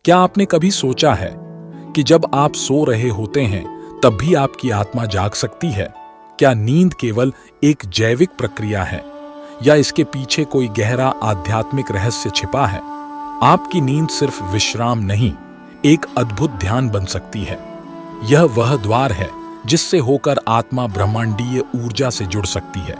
क्या आपने कभी सोचा है कि जब आप सो रहे होते हैं तब भी आपकी आत्मा जाग सकती है? क्या नींद केवल एक जैविक प्रक्रिया है या इसके पीछे कोई गहरा आध्यात्मिक रहस्य छिपा है? आपकी नींद सिर्फ विश्राम नहीं, एक अद्भुत ध्यान बन सकती है। यह वह द्वार है जिससे होकर आत्मा ब्रह्मांडीय ऊर्जा से जुड़ सकती है।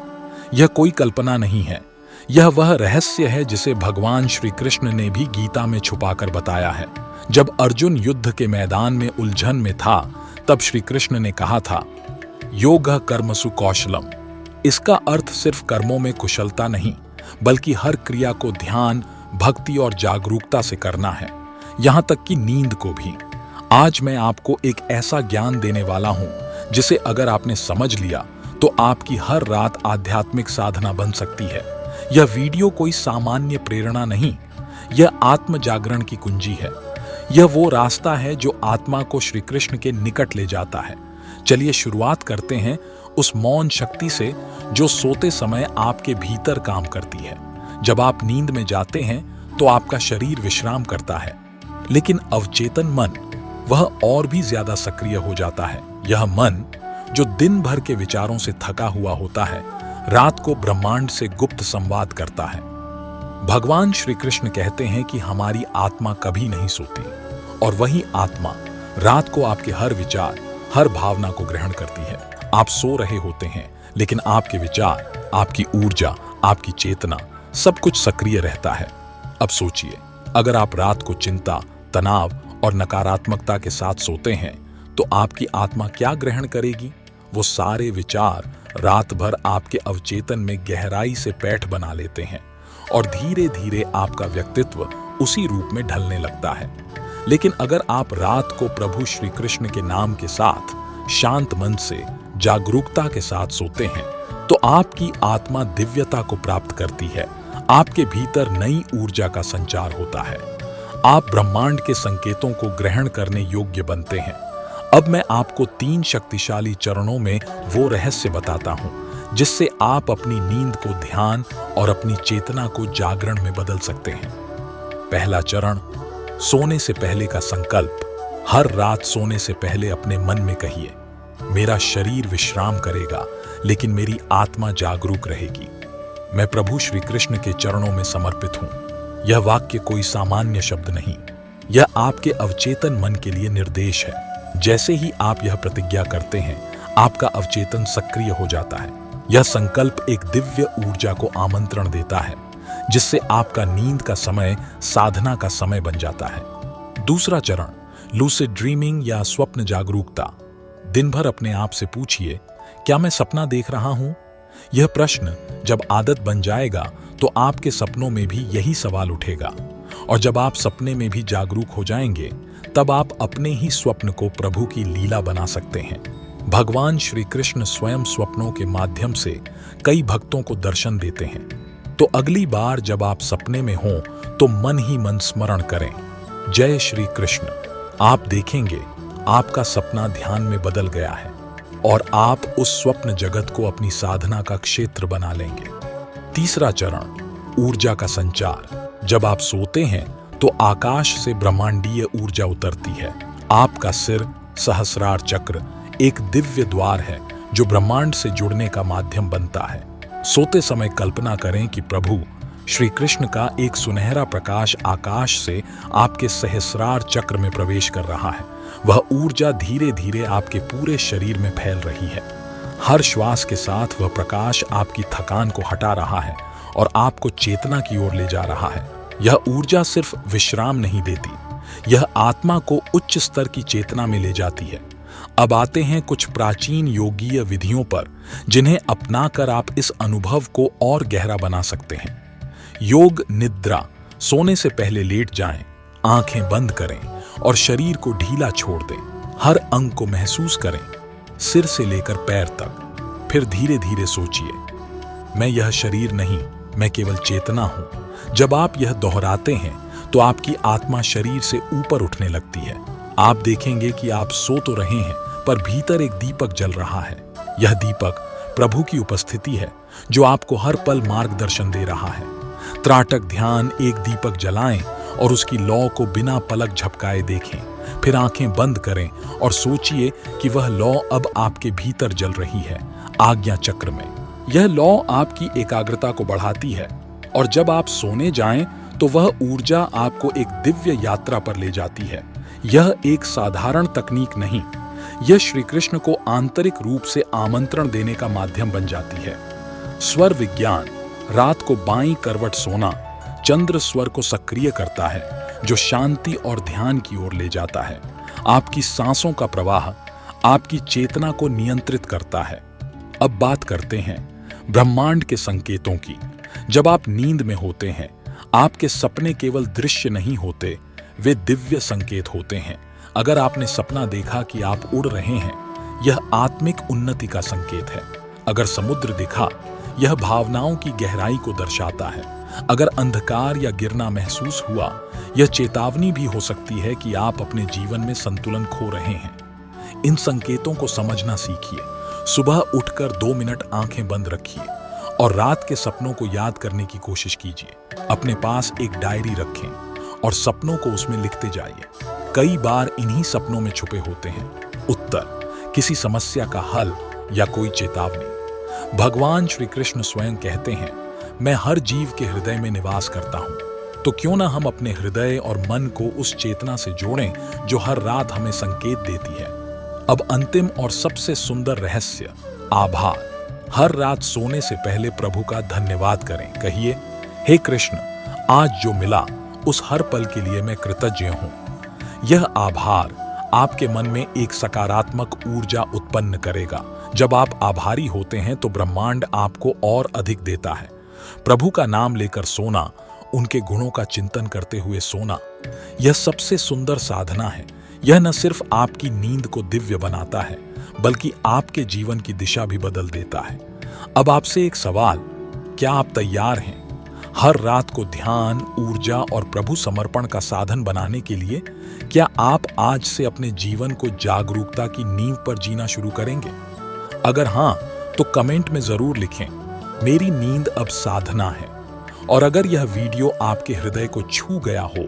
यह कोई कल्पना नहीं है, यह वह रहस्य है जिसे भगवान श्री कृष्ण ने भी गीता में छुपाकर बताया है। जब अर्जुन युद्ध के मैदान में उलझन में था, तब श्री कृष्ण ने कहा था, योगः कर्मसु कौशलम। इसका अर्थ सिर्फ कर्मों में कुशलता नहीं, बल्कि हर क्रिया को ध्यान, भक्ति और जागरूकता से करना है, यहां तक कि नींद को भी। आज मैं आपको एक ऐसा ज्ञान देने वाला हूं जिसे अगर आपने समझ लिया तो आपकी हर रात आध्यात्मिक साधना बन सकती है। यह वीडियो कोई सामान्य प्रेरणा नहीं, यह आत्म जागरण की कुंजी है। यह वो रास्ता है जो आत्मा को श्री कृष्ण के निकट ले जाता है। चलिए शुरुआत करते हैं उस मौन शक्ति से जो सोते समय आपके भीतर काम करती है। जब आप नींद में जाते हैं तो आपका शरीर विश्राम करता है, लेकिन अवचेतन मन वह और भी ज्यादा सक्रिय हो जाता है। यह मन जो दिन भर के विचारों से थका हुआ होता है, रात को ब्रह्मांड से गुप्त संवाद करता है। भगवान श्री कृष्ण कहते हैं कि हमारी आत्मा कभी नहीं सोती, और वही आत्मा रात को आपके हर विचार, हर भावना को ग्रहण करती है। आप सो रहे होते हैं, लेकिन आपके विचार, आपकी ऊर्जा, आपकी चेतना सब कुछ सक्रिय रहता है। अब सोचिए, अगर आप रात को चिंता, तनाव और नकारात्मकता के साथ सोते हैं तो आपकी आत्मा क्या ग्रहण करेगी? वो सारे विचार रात भर आपके अवचेतन में गहराई से पैठ बना लेते हैं और धीरे धीरे आपका व्यक्तित्व उसी रूप में ढलने लगता है। लेकिन अगर आप रात को प्रभु श्री कृष्ण के नाम के साथ शांत मन से, जागरूकता के साथ सोते हैं तो आपकी आत्मा दिव्यता को प्राप्त करती है। आपके भीतर नई ऊर्जा का संचार होता है। आप ब्रह्मांड के संकेतों को ग्रहण करने योग्य बनते हैं। अब मैं आपको 3 शक्तिशाली चरणों में वो रहस्य बताता हूं जिससे आप अपनी नींद को ध्यान और अपनी चेतना को जागरण में बदल सकते हैं। पहला चरण, सोने से पहले का संकल्प। हर रात सोने से पहले अपने मन में कहिए, मेरा शरीर विश्राम करेगा लेकिन मेरी आत्मा जागरूक रहेगी। मैं प्रभु श्री कृष्ण के चरणों में समर्पित हूं। यह वाक्य कोई सामान्य शब्द नहीं, यह आपके अवचेतन मन के लिए निर्देश है। जैसे ही आप यह प्रतिज्ञा करते हैं, आपका अवचेतन सक्रिय हो जाता है। यह संकल्प एक दिव्य ऊर्जा को आमंत्रण देता है, जिससे आपका नींद का समय साधना का समय बन जाता है। दूसरा चरण, लूसिड ड्रीमिंग या स्वप्न जागरूकता। दिन भर अपने आप से पूछिए, क्या मैं सपना देख रहा हूं? यह प्रश्न जब आदत बन जाएगा तो आपके सपनों में भी यही सवाल उठेगा, और जब आप सपने में भी जागरूक हो जाएंगे तब आप अपने ही स्वप्न को प्रभु की लीला बना सकते हैं। भगवान श्री कृष्ण स्वयं स्वप्नों के माध्यम से कई भक्तों को दर्शन देते हैं। तो अगली बार जब आप सपने में हों तो मन ही मन स्मरण करें, जय श्री कृष्ण। आप देखेंगे आपका सपना ध्यान में बदल गया है और आप उस स्वप्न जगत को अपनी साधना का क्षेत्र बना लेंगे। तीसरा चरण, ऊर्जा का संचार। जब आप सोते हैं तो आकाश से ब्रह्मांडीय ऊर्जा उतरती है। आपका सिर, सहस्रार चक्र एक दिव्य द्वार है जो ब्रह्मांड से जुड़ने का माध्यम बनता है। सोते समय कल्पना करें कि प्रभु श्री कृष्ण का एक सुनहरा प्रकाश आकाश से आपके सहस्रार चक्र में प्रवेश कर रहा है। वह ऊर्जा धीरे धीरे आपके पूरे शरीर में फैल रही है। हर श्वास के साथ वह प्रकाश आपकी थकान को हटा रहा है और आपको चेतना की ओर ले जा रहा है। यह ऊर्जा सिर्फ विश्राम नहीं देती, यह आत्मा को उच्च स्तर की चेतना में ले जाती है। अब आते हैं कुछ प्राचीन योगीय विधियों पर जिन्हें अपनाकर आप इस अनुभव को और गहरा बना सकते हैं। योग निद्रा। सोने से पहले लेट जाएं, आंखें बंद करें और शरीर को ढीला छोड़ दें। हर अंग को महसूस करें, सिर से लेकर पैर तक। फिर धीरे धीरे सोचिए, मैं यह शरीर नहीं, मैं केवल चेतना हूं। जब आप यह दोहराते हैं तो आपकी आत्मा शरीर से ऊपर उठने लगती है। आप देखेंगे कि आप सो तो रहे हैं, पर भीतर एक दीपक जल रहा है। यह दीपक प्रभु की उपस्थिति है जो आपको हर पल मार्गदर्शन दे रहा है। त्राटक ध्यान, एक दीपक जलाएं और उसकी लौ को बिना पलक झपकाए देखें। फिर आंखें बंद करें और सोचिए कि वह लौ अब आपके भीतर जल रही है, आज्ञा चक्र में। यह लौ आपकी एकाग्रता को बढ़ाती है और जब आप सोने जाएं तो वह ऊर्जा आपको एक दिव्य यात्रा पर ले जाती है। यह एक साधारण तकनीक नहीं, यह श्री कृष्ण को आंतरिक रूप से आमंत्रण देने का माध्यम बन जाती है। स्वर विज्ञान, रात को बाईं करवट सोना चंद्र स्वर को सक्रिय करता है, जो शांति और ध्यान की ओर ले जाता है। आपकी सांसों का प्रवाह आपकी चेतना को नियंत्रित करता है। अब बात करते हैं ब्रह्मांड के संकेतों की। जब आप नींद में होते हैं, आपके सपने केवल दृश्य नहीं होते, वे दिव्य संकेत होते हैं। अगर आपने सपना देखा कि आप उड़ रहे हैं, यह आत्मिक उन्नति का संकेत है। अगर समुद्र दिखा, यह भावनाओं की गहराई को दर्शाता है। अगर अंधकार या गिरना महसूस हुआ, यह चेतावनी भी हो सकती है कि आप अपने जीवन में संतुलन खो रहे हैं। इन संकेतों को समझना सीखिए। सुबह उठकर 2 मिनट आंखें बंद रखिए और रात के सपनों को याद करने की कोशिश कीजिए। अपने पास एक डायरी रखें और सपनों को उसमें लिखते जाइए। कई बार इन्हीं सपनों में छुपे होते हैं उत्तर, किसी समस्या का हल या कोई चेतावनी। भगवान श्री कृष्ण स्वयं कहते हैं, मैं हर जीव के हृदय में निवास करता हूं। तो क्यों ना हम अपने हृदय और मन को उस चेतना से जोड़ें जो हर रात हमें संकेत देती है। अब अंतिम और सबसे सुंदर रहस्य, आभार। हर रात सोने से पहले प्रभु का धन्यवाद करें। कहिए, हे कृष्ण, आज जो मिला उस हर पल के लिए मैं कृतज्ञ हूं। यह आभार आपके मन में एक सकारात्मक ऊर्जा उत्पन्न करेगा। जब आप आभारी होते हैं तो ब्रह्मांड आपको और अधिक देता है। प्रभु का नाम लेकर सोना, उनके गुणों का चिंतन करते हुए सोना, यह सबसे सुंदर साधना है। यह न सिर्फ आपकी नींद को दिव्य बनाता है, बल्कि आपके जीवन की दिशा भी बदल देता है। अब आपसे एक सवाल, क्या आप तैयार हैं हर रात को ध्यान, ऊर्जा और प्रभु समर्पण का साधन बनाने के लिए? क्या आप आज से अपने जीवन को जागरूकता की नींव पर जीना शुरू करेंगे? अगर हां, तो कमेंट में जरूर लिखें, मेरी नींद अब साधना है। और अगर यह वीडियो आपके हृदय को छू गया हो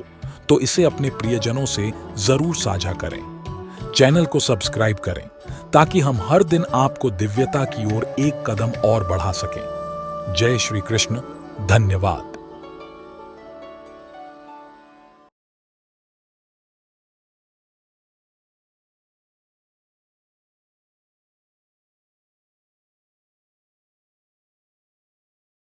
तो इसे अपने प्रियजनों से जरूर साझा करें। चैनल को सब्सक्राइब करें ताकि हम हर दिन आपको दिव्यता की ओर एक कदम और बढ़ा सकें। जय श्री कृष्ण। धन्यवाद।